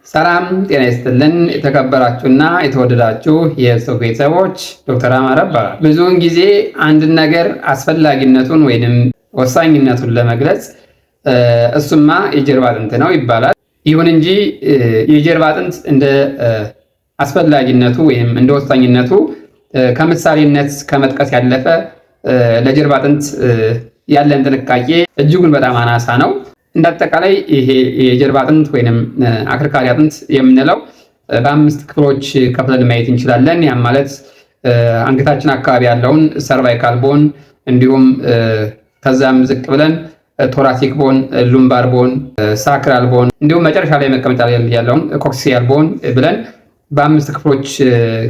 ሰላም ጤና ይስጥልን። የተከበራችሁና የተወደዳችሁ የሰው ቤተሰቦች ዶክተር አማረ እባላለሁ። ብዙውን ጊዜ አንድን ነገር አስፈላጊነቱን ወይንም ወሳኝነቱን ለመግለጽ እሱማ የጀርባ አጥንት ነው ይባላል። ይሁን እንጂ የጀርባ አጥንት እንደ አስፈላጊነቱ ወይም እንደ ወሳኝነቱ ከምሳሌነት ከመጥቀስ ያለፈ ለጀርባ አጥንት ያለን ጥንቃቄ እጅጉን በጣም አናሳ ነው። እንዳጠቃላይ ይሄ የጀርባ አጥንት ወይንም አከርካሪ አጥንት የምንለው በአምስት ክፍሎች ከፍለን ማየት እንችላለን። ያም ማለት አንገታችን አካባቢ ያለውን ሰርቫይካል ቦን፣ እንዲሁም ከዛም ዝቅ ብለን ቶራሲክ ቦን፣ ሉምባር ቦን፣ ሳክራል ቦን እንዲሁም መጨረሻ ላይ መቀመጫ ላይ ያለውን ኮክሲያል ቦን ብለን በአምስት ክፍሎች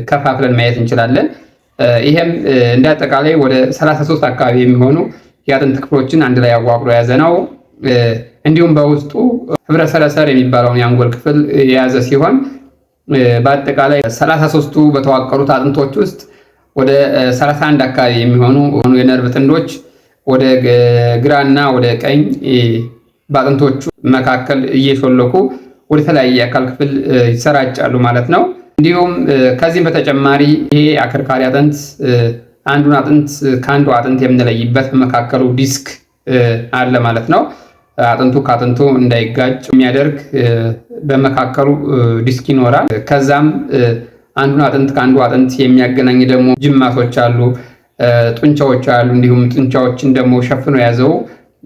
ከፋፍለን ማየት እንችላለን። ይሄም እንዳጠቃላይ ወደ 33 አካባቢ የሚሆኑ የአጥንት ክፍሎችን አንድ ላይ አዋቅሮ የያዘ ነው። እንዲሁም በውስጡ ህብረ ሰረሰር የሚባለውን የአንጎል ክፍል የያዘ ሲሆን በአጠቃላይ 33ቱ በተዋቀሩት አጥንቶች ውስጥ ወደ 31 አካባቢ የሚሆኑ የነርቭ ጥንዶች ወደ ግራና ወደ ቀኝ በአጥንቶቹ መካከል እየሾለኩ ወደ ተለያየ አካል ክፍል ይሰራጫሉ ማለት ነው። እንዲሁም ከዚህም በተጨማሪ ይሄ አከርካሪ አጥንት አንዱን አጥንት ከአንዱ አጥንት የምንለይበት በመካከሉ ዲስክ አለ ማለት ነው። አጥንቱ ከአጥንቱ እንዳይጋጭ የሚያደርግ በመካከሉ ዲስክ ይኖራል። ከዛም አንዱን አጥንት ከአንዱ አጥንት የሚያገናኝ ደግሞ ጅማቶች አሉ፣ ጡንቻዎች አሉ። እንዲሁም ጡንቻዎችን ደግሞ ሸፍኖ የያዘው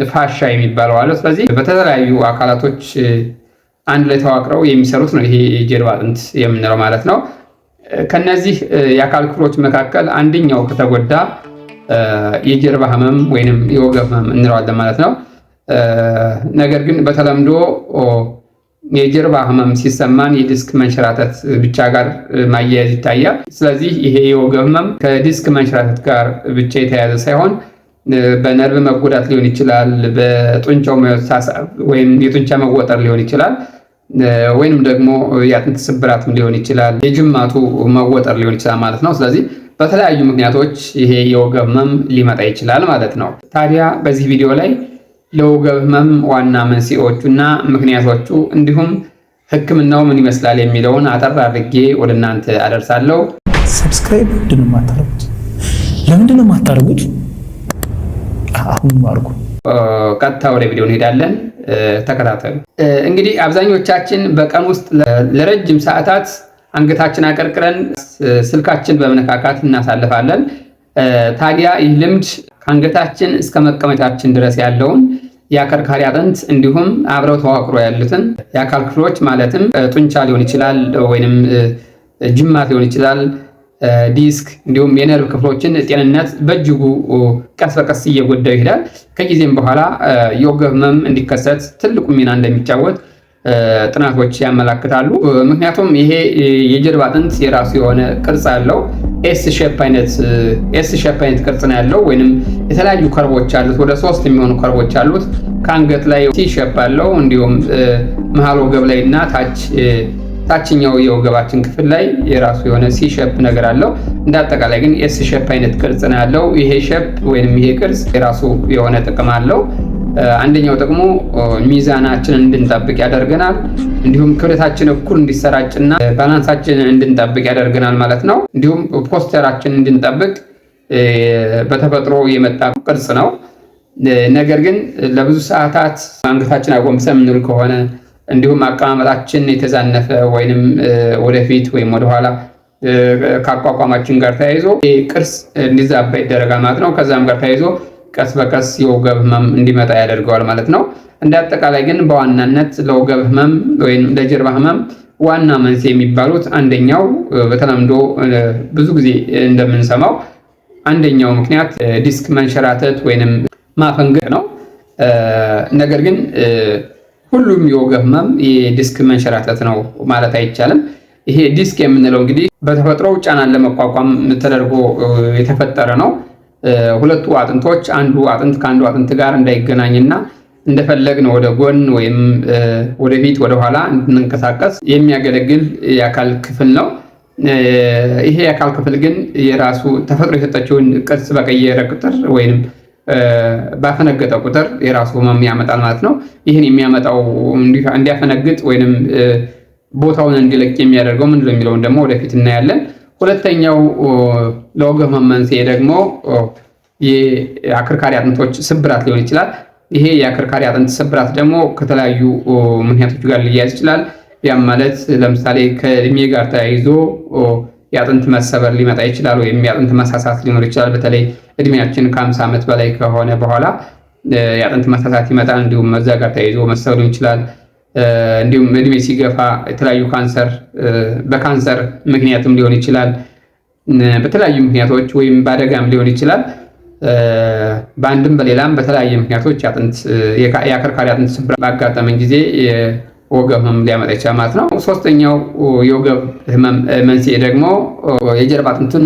ፋሻ የሚባለው አለ። ስለዚህ በተለያዩ አካላቶች አንድ ላይ ተዋቅረው የሚሰሩት ነው ይሄ የጀርባ አጥንት የምንለው ማለት ነው። ከነዚህ የአካል ክፍሎች መካከል አንደኛው ከተጎዳ የጀርባ ህመም ወይንም የወገብ ህመም እንለዋለን ማለት ነው። ነገር ግን በተለምዶ የጀርባ ህመም ሲሰማን የዲስክ መንሸራተት ብቻ ጋር ማያያዝ ይታያል። ስለዚህ ይሄ የወገብ ህመም ከዲስክ መንሸራተት ጋር ብቻ የተያያዘ ሳይሆን በነርቭ መጎዳት ሊሆን ይችላል፣ በጡንቻው መሳሳብ ወይም የጡንቻ መወጠር ሊሆን ይችላል፣ ወይንም ደግሞ የአጥንት ስብራትም ሊሆን ይችላል፣ የጅማቱ መወጠር ሊሆን ይችላል ማለት ነው። ስለዚህ በተለያዩ ምክንያቶች ይሄ የወገብ ህመም ሊመጣ ይችላል ማለት ነው። ታዲያ በዚህ ቪዲዮ ላይ ለወገብ ህመም ዋና መንስኤዎቹና ምክንያቶቹ እንዲሁም ህክምናው ምን ይመስላል የሚለውን አጠር አድርጌ ወደ እናንተ አደርሳለሁ። ሰብስክራይብ ምንድን ነው የማታደርጉት? ለምንድን ነው የማታደርጉት? አሁን አድርጉ። ቀጥታ ወደ ቪዲዮ እንሄዳለን። ተከታተሉ። እንግዲህ አብዛኞቻችን በቀን ውስጥ ለረጅም ሰዓታት አንገታችን አቀርቅረን ስልካችን በመነካካት እናሳልፋለን። ታዲያ ይህ ልምድ ከአንገታችን እስከ መቀመጫችን ድረስ ያለውን የአከርካሪ አጥንት እንዲሁም አብረው ተዋቅሮ ያሉትን የአካል ክፍሎች ማለትም ጡንቻ ሊሆን ይችላል፣ ወይንም ጅማት ሊሆን ይችላል፣ ዲስክ እንዲሁም የነርቭ ክፍሎችን ጤንነት በእጅጉ ቀስ በቀስ እየጎዳው ይሄዳል። ከጊዜም በኋላ የወገብ ህመም እንዲከሰት ትልቁ ሚና እንደሚጫወት ጥናቶች ያመላክታሉ። ምክንያቱም ይሄ የጀርባ አጥንት የራሱ የሆነ ቅርጽ አለው። ኤስ ሼፕ አይነት ቅርጽ ነው ያለው፣ ወይንም የተለያዩ ከርቦች አሉት። ወደ 3 የሚሆኑ ከርቦች አሉት። ከአንገት ላይ ቲ ሼፕ አለው፣ እንዲሁም መሃል ወገብ ላይ እና ታችኛው የወገባችን ክፍል ላይ የራሱ የሆነ ሲ ሼፕ ነገር አለው። እንዳጠቃላይ ግን ኤስ ሼፕ አይነት ቅርጽ ነው ያለው። ይሄ ሼፕ ወይንም ይሄ ቅርጽ የራሱ የሆነ ጥቅም አለው። አንደኛው ጥቅሙ ሚዛናችንን እንድንጠብቅ ያደርገናል። እንዲሁም ክብደታችን እኩል እንዲሰራጭና ባላንሳችንን እንድንጠብቅ ያደርገናል ማለት ነው። እንዲሁም ፖስቸራችንን እንድንጠብቅ በተፈጥሮ የመጣ ቅርጽ ነው። ነገር ግን ለብዙ ሰዓታት አንገታችን አጎንብሰን የምንውል ከሆነ እንዲሁም አቀማመጣችን የተዛነፈ ወይንም ወደፊት ወይም ወደኋላ ከአቋቋማችን ጋር ተያይዞ ቅርጽ እንዲዛባ ይደረጋል ማለት ነው። ከዛም ጋር ተያይዞ ቀስ በቀስ የወገብ ህመም እንዲመጣ ያደርገዋል ማለት ነው። እንደ አጠቃላይ ግን በዋናነት ለወገብ ህመም ወይም ለጀርባ ህመም ዋና መንስኤ የሚባሉት አንደኛው በተለምዶ ብዙ ጊዜ እንደምንሰማው አንደኛው ምክንያት ዲስክ መንሸራተት ወይንም ማፈንገጥ ነው። ነገር ግን ሁሉም የወገብ ህመም የዲስክ መንሸራተት ነው ማለት አይቻልም። ይሄ ዲስክ የምንለው እንግዲህ በተፈጥሮ ጫናን ለመቋቋም ተደርጎ የተፈጠረ ነው። ሁለቱ አጥንቶች አንዱ አጥንት ከአንዱ አጥንት ጋር እንዳይገናኝና እንደፈለግን ወደ ጎን ወይም ወደፊት ወደኋላ እንድንንቀሳቀስ የሚያገለግል የአካል ክፍል ነው። ይሄ የአካል ክፍል ግን የራሱ ተፈጥሮ የሰጠችውን ቅርጽ በቀየረ ቁጥር ወይም ባፈነገጠ ቁጥር የራሱ ህመም ያመጣል ማለት ነው። ይህን የሚያመጣው እንዲያፈነግጥ ወይንም ቦታውን እንዲለቅ የሚያደርገው ምንድነው የሚለውን ደግሞ ወደፊት እናያለን። ሁለተኛው ለወገብ ህመም መንስኤ ደግሞ የአከርካሪ አጥንቶች ስብራት ሊሆን ይችላል። ይሄ የአከርካሪ አጥንት ስብራት ደግሞ ከተለያዩ ምክንያቶች ጋር ሊያያዝ ይችላል። ያም ማለት ለምሳሌ ከእድሜ ጋር ተያይዞ የአጥንት መሰበር ሊመጣ ይችላል፣ ወይም የአጥንት መሳሳት ሊኖር ይችላል። በተለይ እድሜያችን ከ50 ዓመት በላይ ከሆነ በኋላ የአጥንት መሳሳት ይመጣል። እንዲሁም መዛ ጋር ተያይዞ መሰበር ሊሆን ይችላል። እንዲሁም እድሜ ሲገፋ የተለያዩ በካንሰር ምክንያትም ሊሆን ይችላል። በተለያዩ ምክንያቶች ወይም በአደጋም ሊሆን ይችላል። በአንድም በሌላም በተለያየ ምክንያቶች የአከርካሪ አጥንት ስብራት ባጋጠመን ጊዜ የወገብ ህመም ሊያመጣ ይችላል ማለት ነው። ሶስተኛው የወገብ ህመም መንስኤ ደግሞ የጀርባ አጥንትን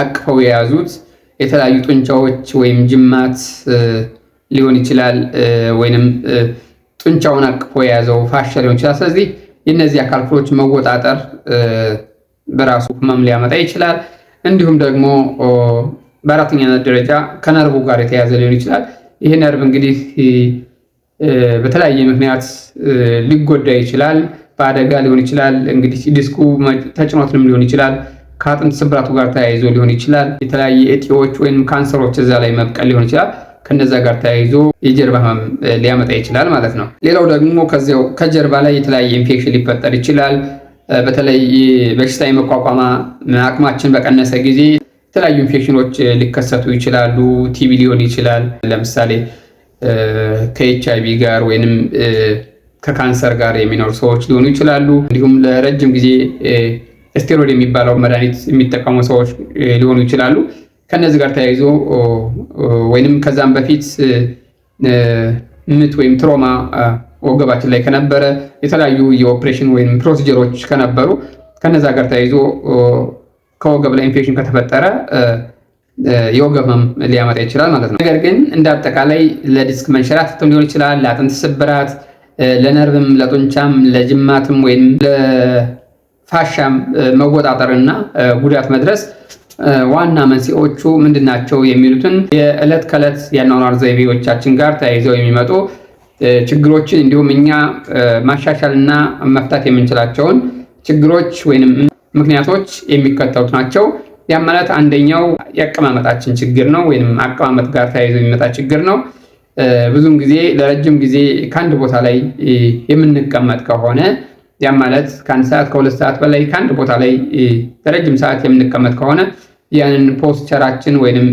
አቅፈው የያዙት የተለያዩ ጡንቻዎች ወይም ጅማት ሊሆን ይችላል፣ ወይንም ጡንቻውን አቅፎ የያዘው ፋሻ ሊሆን ይችላል። ስለዚህ የእነዚህ አካል ክፍሎች መወጣጠር በራሱ ህመም ሊያመጣ ይችላል። እንዲሁም ደግሞ በአራተኛነት ደረጃ ከነርቡ ጋር የተያዘ ሊሆን ይችላል። ይህ ነርቭ እንግዲህ በተለያየ ምክንያት ሊጎዳ ይችላል። በአደጋ ሊሆን ይችላል። እንግዲህ ዲስኩ ተጭኖትንም ሊሆን ይችላል። ከአጥንት ስብራቱ ጋር ተያይዞ ሊሆን ይችላል። የተለያየ እጢዎች ወይም ካንሰሮች እዛ ላይ መብቀል ሊሆን ይችላል። ከነዛ ጋር ተያይዞ የጀርባ ህመም ሊያመጣ ይችላል ማለት ነው። ሌላው ደግሞ ከጀርባ ላይ የተለያየ ኢንፌክሽን ሊፈጠር ይችላል። በተለይ በሽታ የመቋቋም አቅማችን በቀነሰ ጊዜ የተለያዩ ኢንፌክሽኖች ሊከሰቱ ይችላሉ። ቲቢ ሊሆን ይችላል። ለምሳሌ ከኤችአይቪ ጋር ወይንም ከካንሰር ጋር የሚኖሩ ሰዎች ሊሆኑ ይችላሉ። እንዲሁም ለረጅም ጊዜ ስቴሮይድ የሚባለው መድኃኒት የሚጠቀሙ ሰዎች ሊሆኑ ይችላሉ። ከነዚህ ጋር ተያይዞ ወይንም ከዛም በፊት ምት ወይም ትሮማ ወገባችን ላይ ከነበረ የተለያዩ የኦፕሬሽን ወይም ፕሮሲጀሮች ከነበሩ ከነዛ ጋር ተያይዞ ከወገብ ላይ ኢንፌክሽን ከተፈጠረ የወገብ ህመም ሊያመጣ ይችላል ማለት ነው። ነገር ግን እንደ አጠቃላይ ለዲስክ መንሸራተትም ሊሆን ይችላል፣ ለአጥንት ስብራት፣ ለነርቭም፣ ለጡንቻም፣ ለጅማትም ወይም ለፋሻም መወጣጠርና ጉዳት መድረስ ዋና መንስኤዎቹ ምንድናቸው የሚሉትን የዕለት ከዕለት የአኗኗር ዘይቤዎቻችን ጋር ተያይዘው የሚመጡ ችግሮችን እንዲሁም እኛ ማሻሻልና መፍታት የምንችላቸውን ችግሮች ወይንም ምክንያቶች የሚከተሉት ናቸው። ያ ማለት አንደኛው የአቀማመጣችን ችግር ነው፣ ወይንም አቀማመጥ ጋር ተያይዞ የሚመጣ ችግር ነው። ብዙውን ጊዜ ለረጅም ጊዜ ከአንድ ቦታ ላይ የምንቀመጥ ከሆነ ያ ማለት ከአንድ ሰዓት ከሁለት ሰዓት በላይ ከአንድ ቦታ ላይ ለረጅም ሰዓት የምንቀመጥ ከሆነ ያንን ፖስቸራችን ወይንም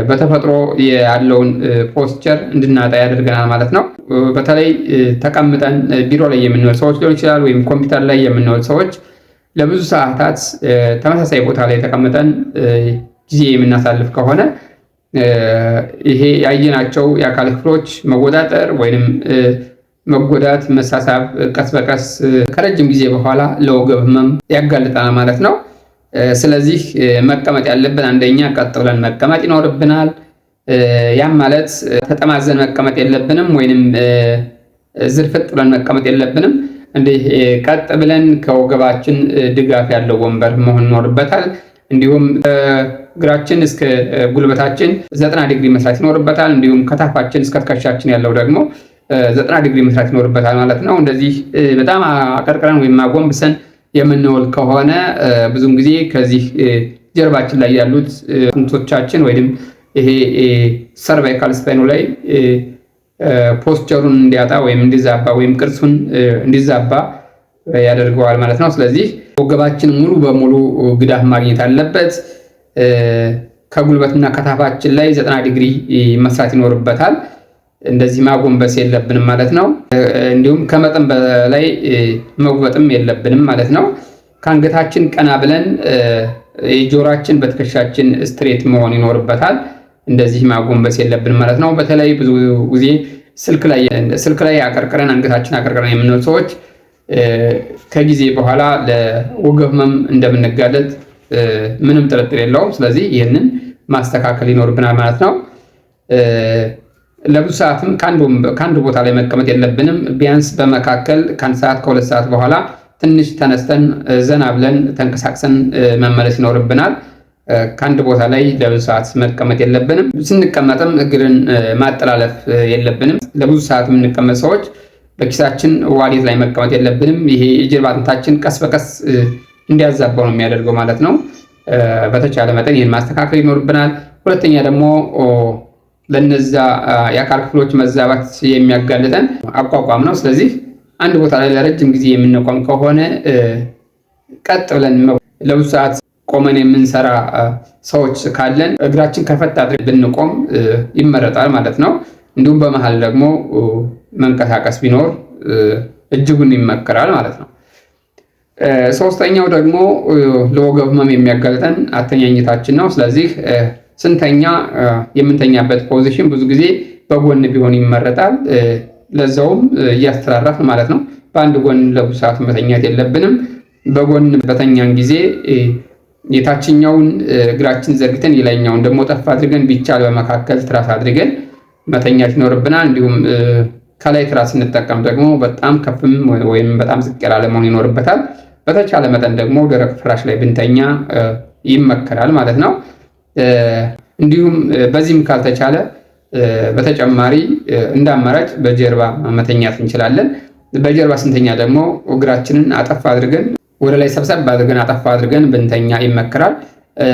በተፈጥሮ ያለውን ፖስቸር እንድናጣ ያደርገናል ማለት ነው። በተለይ ተቀምጠን ቢሮ ላይ የምንውል ሰዎች ሊሆን ይችላል፣ ወይም ኮምፒውተር ላይ የምንውል ሰዎች ለብዙ ሰዓታት ተመሳሳይ ቦታ ላይ ተቀምጠን ጊዜ የምናሳልፍ ከሆነ ይሄ ያየናቸው የአካል ክፍሎች መወጣጠር ወይንም መጎዳት፣ መሳሳብ ቀስ በቀስ ከረጅም ጊዜ በኋላ ለወገብ ህመም ያጋልጣል ማለት ነው። ስለዚህ መቀመጥ ያለብን አንደኛ ቀጥ ብለን መቀመጥ ይኖርብናል። ያም ማለት ተጠማዘን መቀመጥ የለብንም፣ ወይንም ዝርፍጥ ብለን መቀመጥ የለብንም። እንዲህ ቀጥ ብለን ከወገባችን ድጋፍ ያለው ወንበር መሆን ይኖርበታል። እንዲሁም እግራችን እስከ ጉልበታችን 90 ዲግሪ መስራት ይኖርበታል። እንዲሁም ከታፋችን እስከ ትከሻችን ያለው ደግሞ 90 ዲግሪ መስራት ይኖርበታል ማለት ነው። እንደዚህ በጣም አቀርቅረን ወይም አጎንብሰን የምንውል ከሆነ ብዙም ጊዜ ከዚህ ጀርባችን ላይ ያሉት አጥንቶቻችን ወይም ይሄ ሰርቫይካል ስፓይኑ ላይ ፖስቸሩን እንዲያጣ ወይም እንዲዛባ ወይም ቅርጹን እንዲዛባ ያደርገዋል ማለት ነው። ስለዚህ ወገባችን ሙሉ በሙሉ ግዳፍ ማግኘት አለበት። ከጉልበትና ከታፋችን ላይ 90 ዲግሪ መስራት ይኖርበታል። እንደዚህ ማጎንበስ የለብንም ማለት ነው። እንዲሁም ከመጠን በላይ መጉበጥም የለብንም ማለት ነው። ከአንገታችን ቀና ብለን የጆሮአችን በትከሻችን ስትሬት መሆን ይኖርበታል። እንደዚህ ማጎንበስ የለብንም ማለት ነው። በተለይ ብዙ ጊዜ ስልክ ላይ አቀርቅረን አንገታችን አቀርቅረን የምንውል ሰዎች ከጊዜ በኋላ ለወገብ ህመም እንደምንጋለጥ ምንም ጥርጥር የለውም። ስለዚህ ይህንን ማስተካከል ይኖርብናል ማለት ነው። ለብዙ ሰዓትም ከአንድ ቦታ ላይ መቀመጥ የለብንም። ቢያንስ በመካከል ከአንድ ሰዓት ከሁለት ሰዓት በኋላ ትንሽ ተነስተን ዘና ብለን ተንቀሳቅሰን መመለስ ይኖርብናል። ከአንድ ቦታ ላይ ለብዙ ሰዓት መቀመጥ የለብንም። ስንቀመጥም እግርን ማጠላለፍ የለብንም። ለብዙ ሰዓት የምንቀመጥ ሰዎች በኪሳችን ዋሌት ላይ መቀመጥ የለብንም። ይሄ የጀርባ አጥንታችን ቀስ በቀስ እንዲያዛባው ነው የሚያደርገው ማለት ነው። በተቻለ መጠን ይህን ማስተካከል ይኖርብናል። ሁለተኛ ደግሞ ለነዛ የአካል ክፍሎች መዛባት የሚያጋልጠን አቋቋም ነው። ስለዚህ አንድ ቦታ ላይ ለረጅም ጊዜ የምንቆም ከሆነ ቀጥ ብለን ለብዙ ሰዓት ቆመን የምንሰራ ሰዎች ካለን እግራችን ከፈት አድርገን ብንቆም ይመረጣል ማለት ነው። እንዲሁም በመሃል ደግሞ መንቀሳቀስ ቢኖር እጅጉን ይመከራል ማለት ነው። ሶስተኛው ደግሞ ለወገብ ህመም የሚያጋልጠን አተኛኘታችን ነው። ስለዚህ ስንተኛ የምንተኛበት ፖዚሽን ብዙ ጊዜ በጎን ቢሆን ይመረጣል። ለዛውም እያስተራራፍ ማለት ነው። በአንድ ጎን ለብዙ ሰዓት መተኛት የለብንም። በጎን በተኛን ጊዜ የታችኛውን እግራችን ዘርግተን የላይኛውን ደግሞ ጠፍ አድርገን ቢቻል በመካከል ትራስ አድርገን መተኛት ይኖርብናል። እንዲሁም ከላይ ትራስ ስንጠቀም ደግሞ በጣም ከፍም ወይም በጣም ዝቅ ያለ መሆን ይኖርበታል። በተቻለ መጠን ደግሞ ደረቅ ፍራሽ ላይ ብንተኛ ይመከራል ማለት ነው። እንዲሁም በዚህም ካልተቻለ በተጨማሪ እንደ አማራጭ በጀርባ መተኛት እንችላለን። በጀርባ ስንተኛ ደግሞ እግራችንን አጠፍ አድርገን ወደ ላይ ሰብሰብ አድርገን አጠፍ አድርገን ብንተኛ ይመከራል።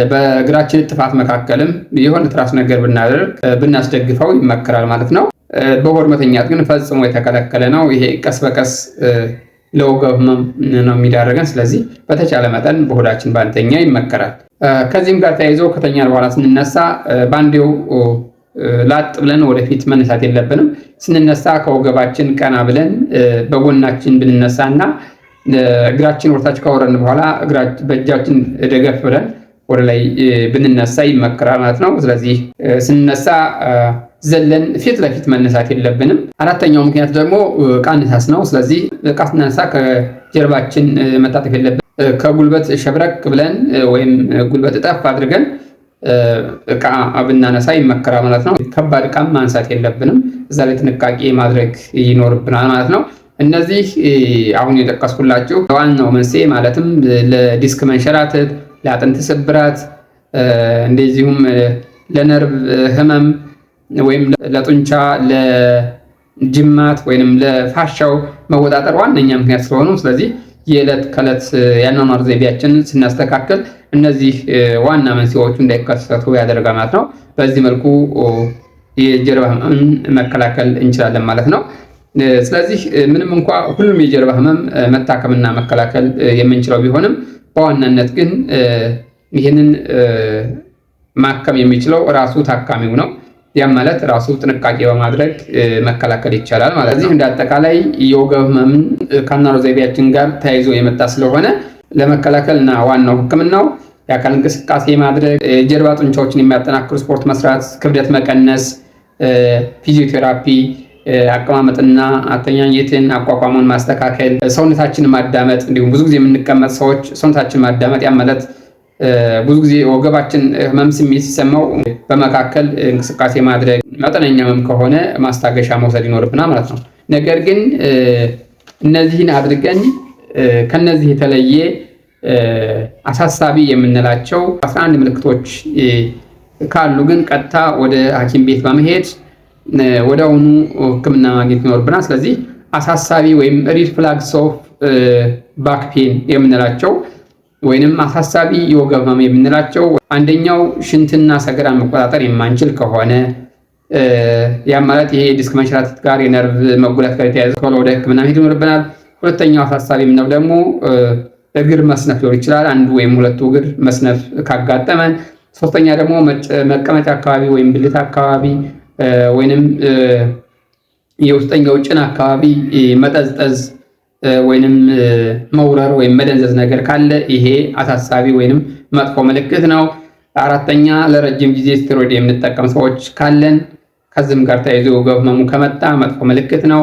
በእግራችን ጥፋት መካከልም የሆነ ትራስ ነገር ብናደርግ ብናስደግፈው ይመከራል ማለት ነው። በሆድ መተኛት ግን ፈጽሞ የተከለከለ ነው። ይሄ ቀስ በቀስ ለወገብ ህመም ነው የሚዳረገን። ስለዚህ በተቻለ መጠን በሆዳችን ባንተኛ ይመከራል። ከዚህም ጋር ተያይዞ ከተኛን በኋላ ስንነሳ ባንዴው ላጥ ብለን ወደፊት መነሳት የለብንም። ስንነሳ ከወገባችን ቀና ብለን በጎናችን ብንነሳና እግራችን ወርታች ካወረን በኋላ በእጃችን ደገፍ ብለን ወደ ላይ ብንነሳ ይመከራል ማለት ነው። ስለዚህ ስንነሳ ዘለን ፊት ለፊት መነሳት የለብንም። አራተኛው ምክንያት ደግሞ ዕቃ አነሳስ ነው። ስለዚህ ዕቃ ስናነሳ ከጀርባችን መታጠፍ የለብንም። ከጉልበት ሸብረቅ ብለን ወይም ጉልበት እጠፍ አድርገን ዕቃ ብናነሳ ይመከራል ማለት ነው። ከባድ ዕቃም ማንሳት የለብንም። እዛ ላይ ጥንቃቄ ማድረግ ይኖርብናል ማለት ነው። እነዚህ አሁን የጠቀስኩላችሁ ዋናው መንስኤ ማለትም ለዲስክ መንሸራተት፣ ለአጥንት ስብራት እንደዚሁም ለነርቭ ህመም ወይም ለጡንቻ ለጅማት ወይም ለፋሻው መወጣጠር ዋነኛ ምክንያት ስለሆኑ ስለዚህ የዕለት ከዕለት የአኗኗር ዘይቤያችንን ስናስተካከል እነዚህ ዋና መንስኤዎቹ እንዳይከሰቱ ያደርጋል ማለት ነው። በዚህ መልኩ የጀርባ ህመምን መከላከል እንችላለን ማለት ነው። ስለዚህ ምንም እንኳ ሁሉም የጀርባ ህመም መታከምና መከላከል የምንችለው ቢሆንም በዋናነት ግን ይህንን ማከም የሚችለው ራሱ ታካሚው ነው። ያም ማለት ራሱ ጥንቃቄ በማድረግ መከላከል ይቻላል ማለት ነው። እንደ አጠቃላይ የወገብ ህመምን ከአኗኗር ዘይቤያችን ጋር ተያይዞ የመጣ ስለሆነ ለመከላከል እና ዋናው ህክምናው የአካል እንቅስቃሴ ማድረግ፣ የጀርባ ጡንቻዎችን የሚያጠናክሩ ስፖርት መስራት፣ ክብደት መቀነስ፣ ፊዚዮቴራፒ፣ አቀማመጥና አተኛኘትን አቋቋሙን ማስተካከል፣ ሰውነታችንን ማዳመጥ። እንዲሁም ብዙ ጊዜ የምንቀመጥ ሰዎች ሰውነታችንን ማዳመጥ ያ ማለት ብዙ ጊዜ ወገባችን ህመም ስሜት ሲሰማው በመካከል እንቅስቃሴ ማድረግ፣ መጠነኛ ህመም ከሆነ ማስታገሻ መውሰድ ይኖርብናል ማለት ነው። ነገር ግን እነዚህን አድርገን ከነዚህ የተለየ አሳሳቢ የምንላቸው 11 ምልክቶች ካሉ ግን ቀጥታ ወደ ሐኪም ቤት በመሄድ ወዲያውኑ ህክምና ማግኘት ይኖርብናል። ስለዚህ አሳሳቢ ወይም ሪድ ፍላግስ ኦፍ ባክ ፔን የምንላቸው ወይንም አሳሳቢ የወገብ ህመም የምንላቸው አንደኛው ሽንትና ሰገራን መቆጣጠር የማንችል ከሆነ ያ ማለት ይሄ ዲስክ መንሸራተት ጋር የነርቭ መጉላት ጋር የተያያዘ ከሆነ ወደ ህክምና መሄድ ይኖርብናል። ሁለተኛው አሳሳቢ የምንለው ደግሞ እግር መስነፍ ሊሆን ይችላል። አንዱ ወይም ሁለቱ እግር መስነፍ ካጋጠመን። ሶስተኛ ደግሞ መቀመጫ አካባቢ ወይም ብልት አካባቢ ወይንም የውስጠኛው ጭን አካባቢ መጠዝጠዝ ወይንም መውረር ወይም መደንዘዝ ነገር ካለ ይሄ አሳሳቢ ወይንም መጥፎ ምልክት ነው። አራተኛ ለረጅም ጊዜ ስቴሮይድ የምንጠቀም ሰዎች ካለን ከዚህም ጋር ተያይዞ የወገብ ህመሙ ከመጣ መጥፎ ምልክት ነው።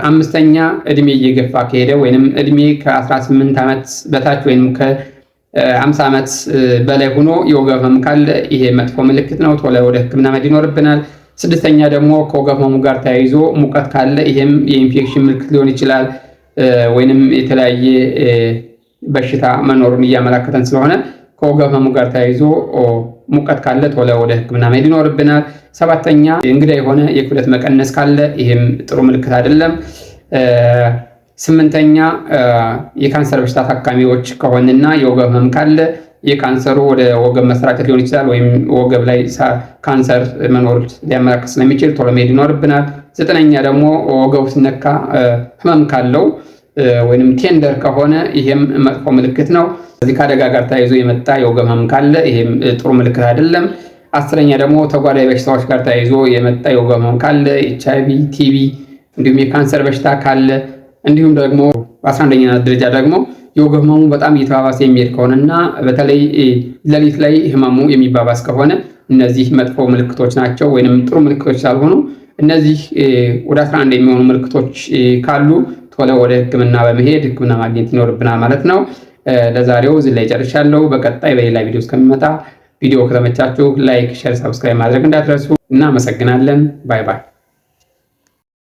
አምስተኛ እድሜ እየገፋ ከሄደ ወይንም እድሜ ከ18 ዓመት በታች ወይንም ከ50 ዓመት በላይ ሆኖ የወገብ ህመም ካለ ይሄ መጥፎ ምልክት ነው። ቶሎ ወደ ህክምና መሄድ ይኖርብናል። ስድስተኛ ደግሞ ከወገብ ህመሙ ጋር ተያይዞ ሙቀት ካለ ይሄም የኢንፌክሽን ምልክት ሊሆን ይችላል ወይንም የተለያየ በሽታ መኖሩን እያመላከተን ስለሆነ ከወገብ ህመሙ ጋር ተያይዞ ሙቀት ካለ ቶሎ ወደ ህክምና መሄድ ይኖርብናል። 7ኛ እንግዳ የሆነ የክብደት መቀነስ ካለ ይህም ጥሩ ምልክት አይደለም። 8ኛ የካንሰር በሽታ ታካሚዎች ከሆንና የወገብ ህመም ካለ የካንሰሩ ወደ ወገብ መሰራጨት ሊሆን ይችላል፣ ወይም ወገብ ላይ ካንሰር መኖር ሊያመለክት ስለሚችል ቶሎ መሄድ ይኖርብናል። 9ኛ ደግሞ ወገቡ ሲነካ ህመም ካለው ወይም ቴንደር ከሆነ ይሄም መጥፎ ምልክት ነው። ስለዚህ ከአደጋ ጋር ተያይዞ የመጣ የወገብ ህመም ካለ ይሄም ጥሩ ምልክት አይደለም። 10ኛ ደግሞ ተጓዳኝ በሽታዎች ጋር ተያይዞ የመጣ የወገብ ህመም ካለ HIV፣ ቲቢ እንዲሁም የካንሰር በሽታ ካለ እንዲሁም ደግሞ በ11ኛ ደረጃ ደግሞ የወገብ ህመሙ በጣም እየተባባሰ የሚሄድ ከሆነና በተለይ ሌሊት ላይ ህመሙ የሚባባስ ከሆነ እነዚህ መጥፎ ምልክቶች ናቸው፣ ወይንም ጥሩ ምልክቶች ሳልሆኑ እነዚህ ወደ 11 የሚሆኑ ምልክቶች ካሉ ቶሎ ወደ ህክምና በመሄድ ህክምና ማግኘት ይኖርብናል ማለት ነው። ለዛሬው እዚህ ላይ ጨርሻለሁ። በቀጣይ በሌላ ቪዲዮ እስከሚመጣ ቪዲዮ ከተመቻችሁ ላይክ፣ ሼር፣ ሰብስክራይብ ማድረግ እንዳትረሱ። እናመሰግናለን። ባይ ባይ።